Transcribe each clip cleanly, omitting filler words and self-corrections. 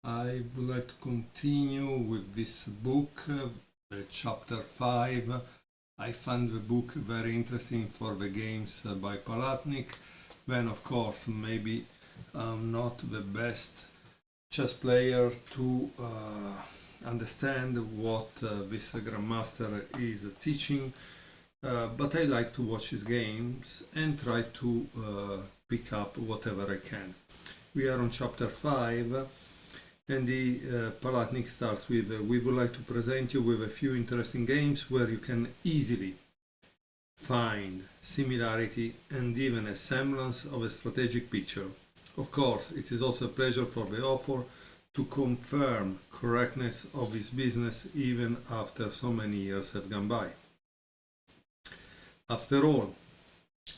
I would like to continue with this book, chapter 5. I found the book very interesting for the games by Palatnik. Then, of course, maybe I'm not the best chess player to understand what this grandmaster is teaching, but I like to watch his games and try to pick up whatever I can. We are on chapter 5. And the Palatnik starts with, we would like to present you with a few interesting games where you can easily find similarity and even a semblance of a strategic picture. Of course, it is also a pleasure for the author to confirm correctness of his business even after so many years have gone by. After all,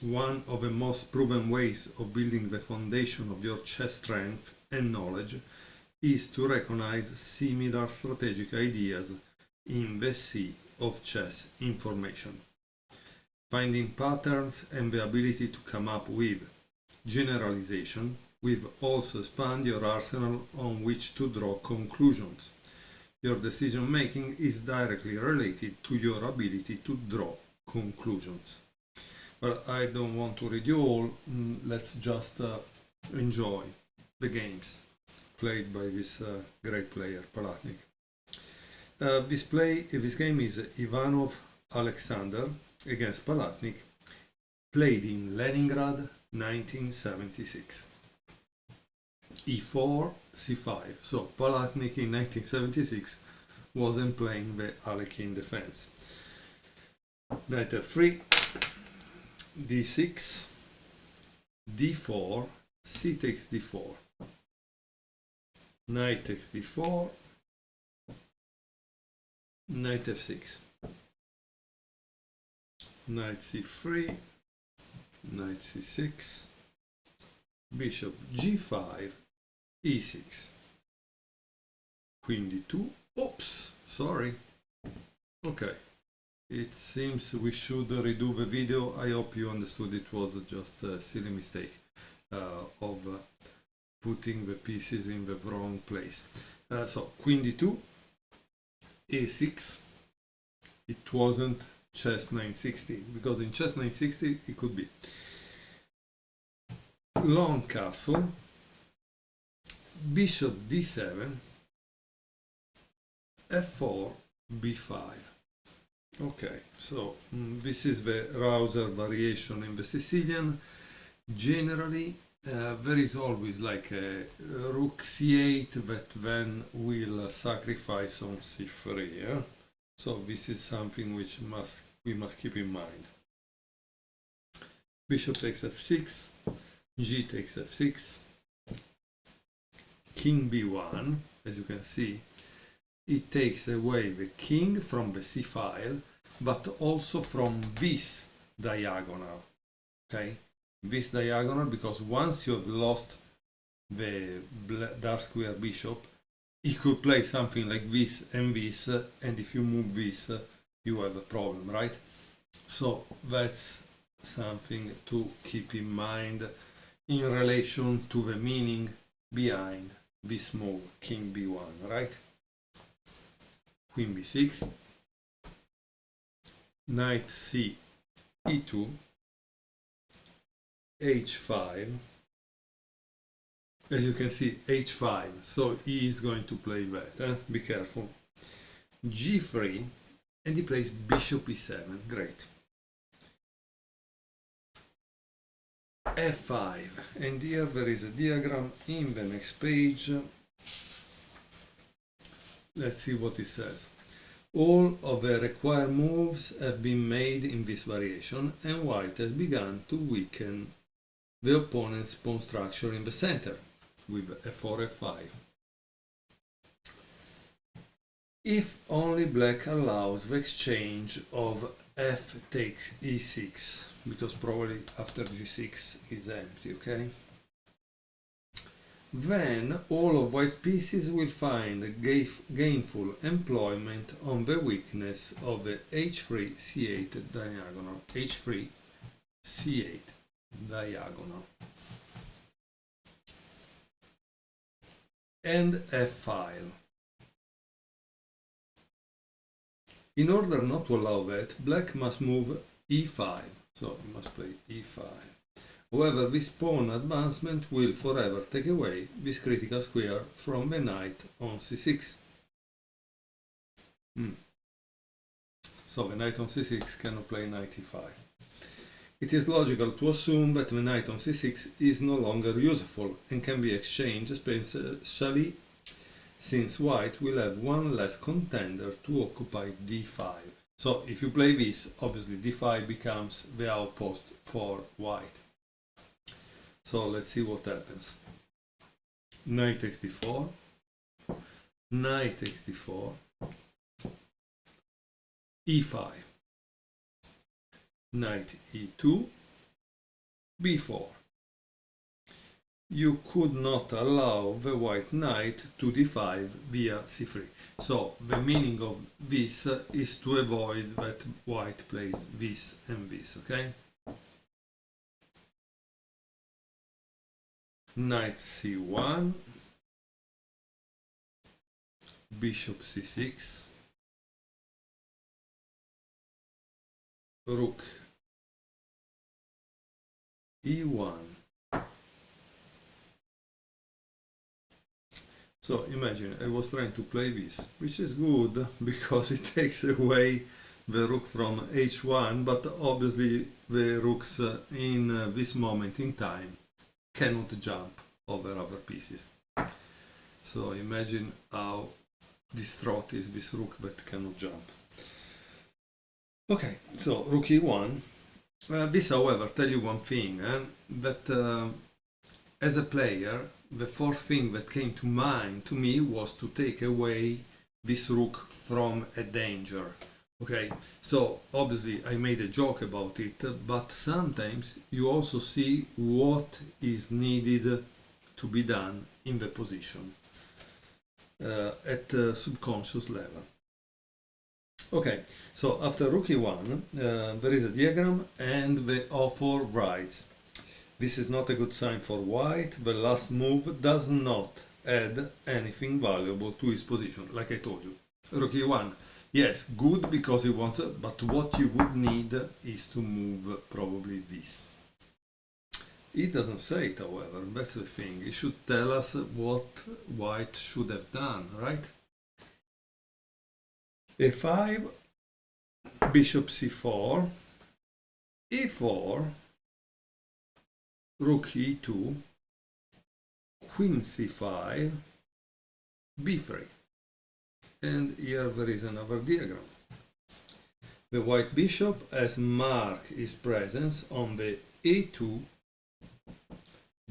one of the most proven ways of building the foundation of your chess strength and knowledge is to recognize similar strategic ideas in the sea of chess information. Finding patterns and the ability to come up with generalization will also expand your arsenal on which to draw conclusions. Your decision making is directly related to your ability to draw conclusions. But I don't want to read you all, let's just enjoy the games played by this great player, Palatnik. This game is Ivanov Alexander against Palatnik, played in Leningrad 1976. E4, C5. So Palatnik in 1976 wasn't playing the Alekhine defense. Knight F3, D6, D4, C takes D4. Knight takes d4, knight f6, knight c3, knight c6, bishop g5, e6, queen d2, oops, sorry, okay, it seems we should redo the video. I hope you understood it was just a silly mistake of putting the pieces in the wrong place. So queen d2, a6. It wasn't chess 960, because in chess 960 it could be long castle, bishop d7, f4, b5. Okay, so this is the Rouser variation in the Sicilian. Generally there is always like a rook c8 that then will sacrifice on c3. Yeah? So this is something which we must keep in mind. Bishop takes f6, g takes f6, king b1. As you can see, it takes away the king from the c file, but also from this diagonal. Okay, this diagonal, because once you have lost the dark square bishop, he could play something like this, and if you move this, you have a problem, right? So that's something to keep in mind in relation to the meaning behind this move, king b1, right? Queen b6, knight c e2, h5. As you can see, h5, so he is going to play that, be careful. g3, and he plays bishop e7, great. f5, and here there is a diagram in the next page. Let's see what it says. All of the required moves have been made in this variation, and white has begun to weaken the opponent's pawn structure in the center with f4, f5. If only black allows the exchange of f takes e6, because probably after g6 is empty, okay? Then all of white's pieces will find gainful employment on the weakness of the h3, c8 diagonal. h3, c8 diagonal. and a file. In order not to allow that, black must move e5, so he must play e5. However, this pawn advancement will forever take away this critical square from the knight on c6. So the knight on c6 cannot play knight e5. It is logical to assume that the knight on c6 is no longer useful and can be exchanged, especially since white will have one less contender to occupy d5. So if you play this, obviously d5 becomes the outpost for white. So let's see what happens. Knight takes d4, knight takes d4, e5, knight e2, b4. You could not allow the white knight to d5 via c3. So the meaning of this is to avoid that white plays this and this, okay? Knight c1, bishop c6, rook e1. So imagine I was trying to play this, which is good because it takes away the rook from h1, but obviously the rooks in this moment in time cannot jump over other pieces. So imagine how distraught is this rook that cannot jump. Okay, so rook e1. This, however, tell you one thing, that as a player, the first thing that came to mind to me was to take away this rook from a danger. Okay, so obviously I made a joke about it, but sometimes you also see what is needed to be done in the position at the subconscious level. Okay, so after rook e1 there is a diagram and the author writes, this is not a good sign for white, the last move does not add anything valuable to his position, like I told you. Rook e1, yes, good because he wants it, but what you would need is to move probably this. He doesn't say it, however, that's the thing. He should tell us what white should have done, right? a5, bishop c4, e4, rook e2, queen c5, b3. And here there is another diagram. The white bishop has marked his presence on the a2,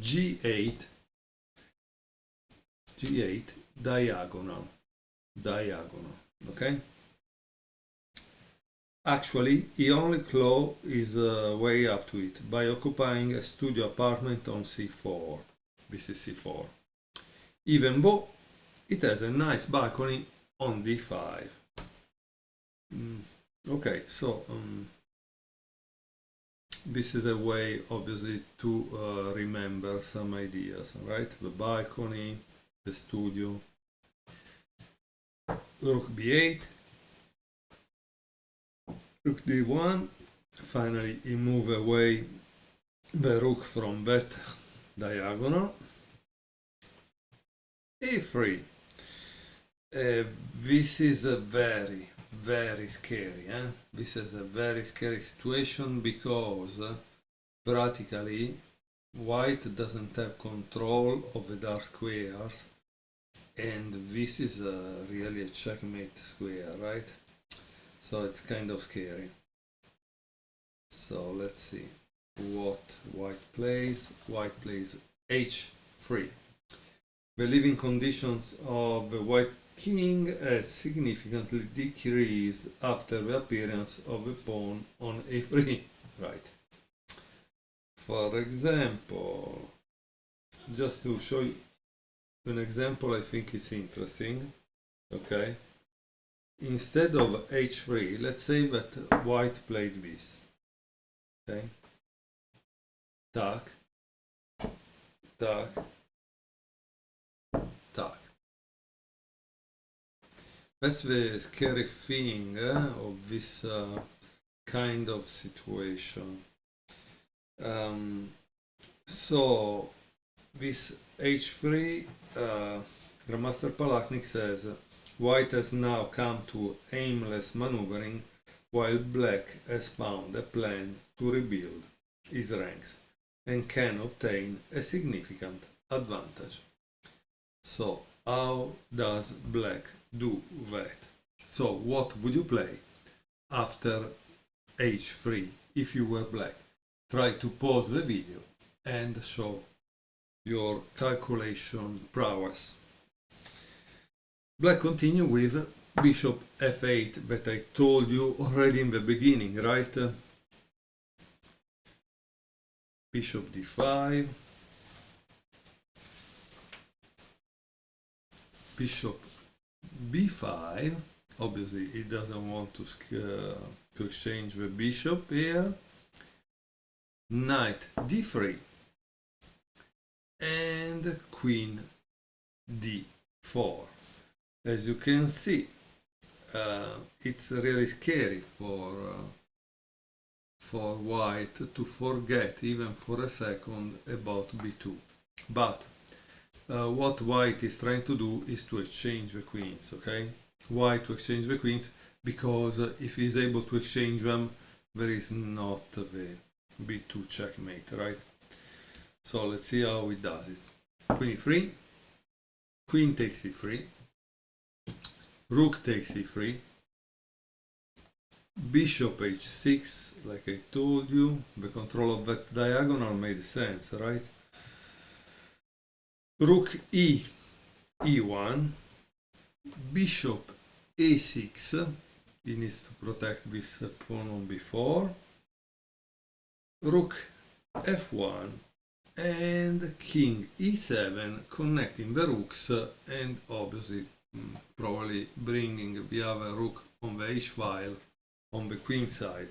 g8 diagonal, okay? Actually, he only clawed his way up to it by occupying a studio apartment on c4. This is c4. Even though it has a nice balcony on d5. Okay, so this is a way, obviously, to remember some ideas, right? The balcony, the studio. Rook b8, rook d1. Finally, he moves away the rook from that diagonal. a3. This is a very scary. This is a very scary situation because practically white doesn't have control of the dark squares, and this is really a checkmate square, right? So it's kind of scary. So let's see what white plays. White plays h3. The living conditions of the white king has significantly decreased after the appearance of the pawn on a3, right? For example, just to show you an example, I think it's interesting, okay? Instead of h3, let's say that white played this, okay? Tack, tack, tack. That's the scary thing of this kind of situation. So this h3, Grandmaster Palatnik says, white has now come to aimless maneuvering while black has found a plan to rebuild his ranks and can obtain a significant advantage. So how does black do that? So what would you play after h3 if you were black? Try to pause the video and show your calculation prowess. Black continue with bishop f8 that I told you already in the beginning, right? Bishop d5, bishop b5. Obviously he doesn't want to exchange the bishop here. Knight d3 and queen d4. As you can see, it's really scary for white to forget even for a second about b2. But what white is trying to do is to exchange the queens, okay? Why to exchange the queens? Because if he's able to exchange them, there is not the b2 checkmate, right? So let's see how he does it. Queen e3, queen takes e3, rook takes e3, bishop h6, like I told you, the control of that diagonal made sense, right? Rook e1, bishop a6, he needs to protect this pawn on b4, rook f1, and king e7, connecting the rooks and obviously probably bringing the other rook on the h-file on the queen side.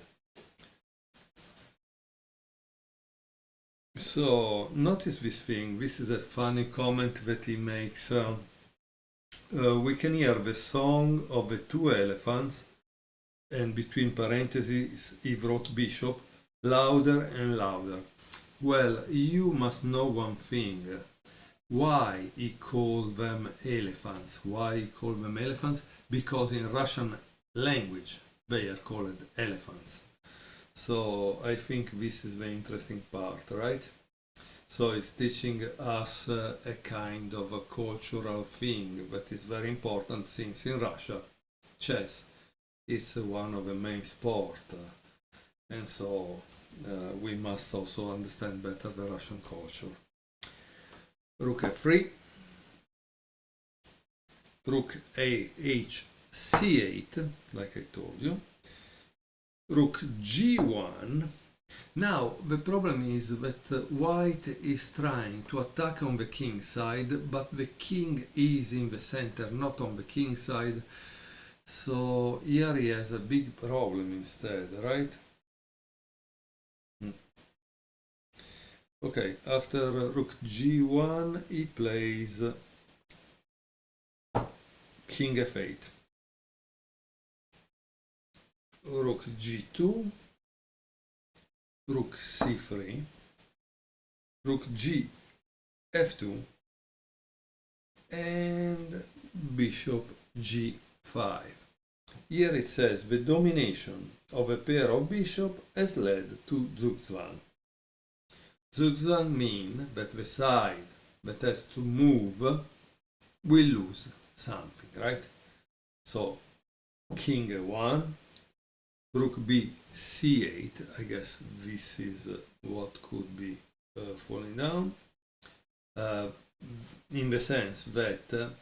So notice this thing, this is a funny comment that he makes. We can hear the song of the two elephants, and between parentheses he wrote bishop, louder and louder. Well, you must know one thing. Why he called them elephants? Why he called them elephants? Because in Russian language they are called elephants. So I think this is the interesting part, right? So it's teaching us a kind of a cultural thing that is very important, since in Russia chess is one of the main sports, and so we must also understand better the Russian culture. Rook f3, rook h8, like I told you, rook g1. Now the problem is that white is trying to attack on the king side, but the king is in the center, not on the king side. So here he has a big problem instead, right? Okay, after rook g1 he plays king f8, rook g2, rook c3, rook g f2, and bishop g5. Here it says the domination of a pair of bishops has led to zugzwang. Zugzwang means that the side that has to move will lose something, right? So king a1, rook b c8, I guess this is what could be falling down, in the sense that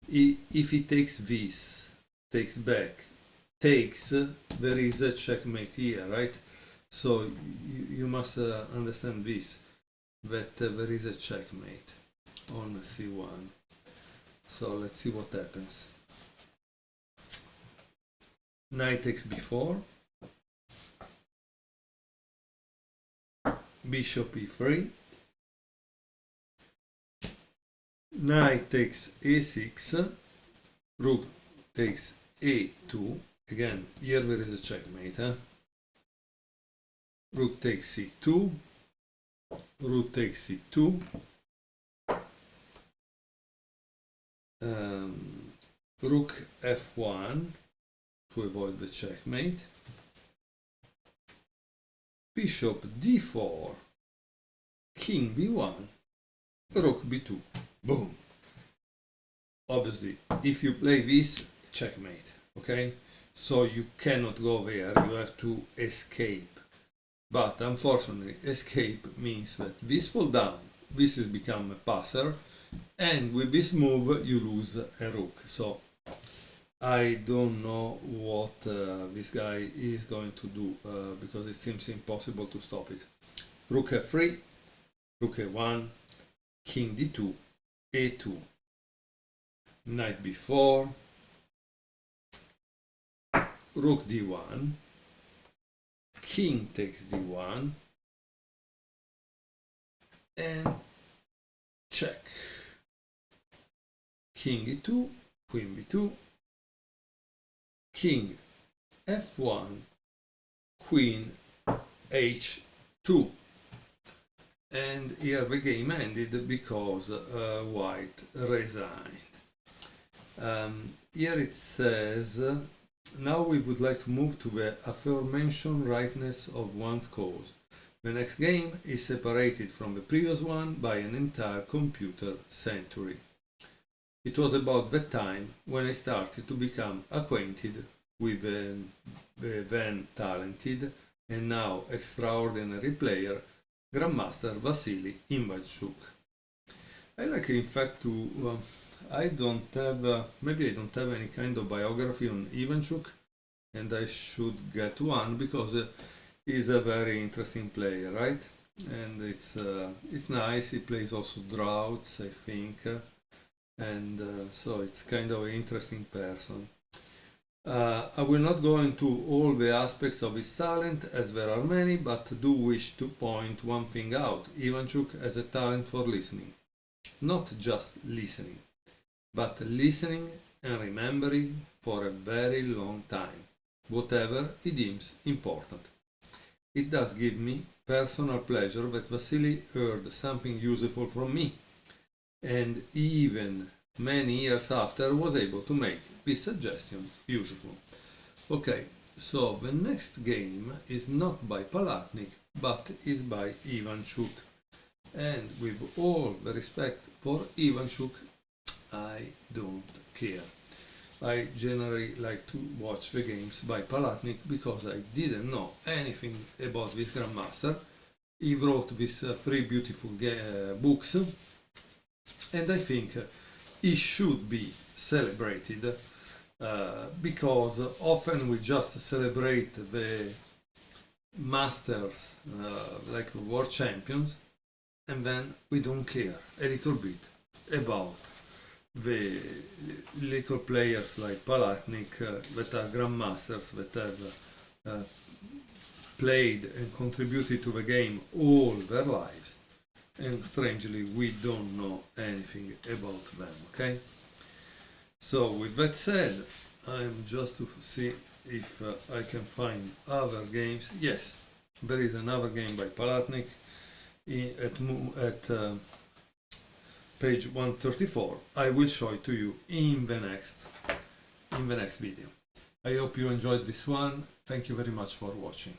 if he takes this, takes back, takes, there is a checkmate here, right? So you must understand this, that there is a checkmate on c1. So let's see what happens. Knight takes b4, bishop e3, knight takes a6, rook takes a2. Again, here there is a checkmate. Rook takes c2. Rook takes c2. Rook f1 to avoid the checkmate. Bishop d4. King b1. Rook b2. Boom. Obviously, if you play this, checkmate. Okay? So you cannot go there, you have to escape. But unfortunately, escape means that this fall down, this has become a passer, and with this move you lose a rook. So I don't know what this guy is going to do, because it seems impossible to stop it. Rook f3, Rook e1, King d2, a2, Knight b4, Rook d1, King takes d1, and check. King e2, Queen b2, King f1, Queen h2. And here the game ended because White resigned. Here it says, now we would like to move to the aforementioned rightness of one's cause. The next game is separated from the previous one by an entire computer century. It was about that time when I started to become acquainted with the then talented and now extraordinary player, Grandmaster Vasily Ivanchuk. I like, in fact, to I don't have, maybe I don't have any kind of biography on Ivanchuk, and I should get one because he's a very interesting player, right? And it's nice. He plays also droughts, I think, and so it's kind of an interesting person. I will not go into all the aspects of his talent, as there are many, but do wish to point one thing out. Ivanchuk has a talent for listening. Not just listening, but listening and remembering for a very long time, whatever he deems important. It does give me personal pleasure that Vasily heard something useful from me, and even many years after was able to make this suggestion useful. Okay, so the next game is not by Palatnik, but is by Ivanchuk. And with all the respect for Ivanchuk, I don't care. I generally like to watch the games by Palatnik because I didn't know anything about this Grandmaster. He wrote these three beautiful books, and I think he should be celebrated because often we just celebrate the masters like world champions, and then we don't care a little bit about the little players like Palatnik that are grandmasters, that have played and contributed to the game all their lives, and strangely we don't know anything about them. Okay, so with that said, I'm just to see if I can find other games. Yes, there is another game by Palatnik at page 134. I will show it to you in the next video. I hope you enjoyed this one. Thank you very much for watching.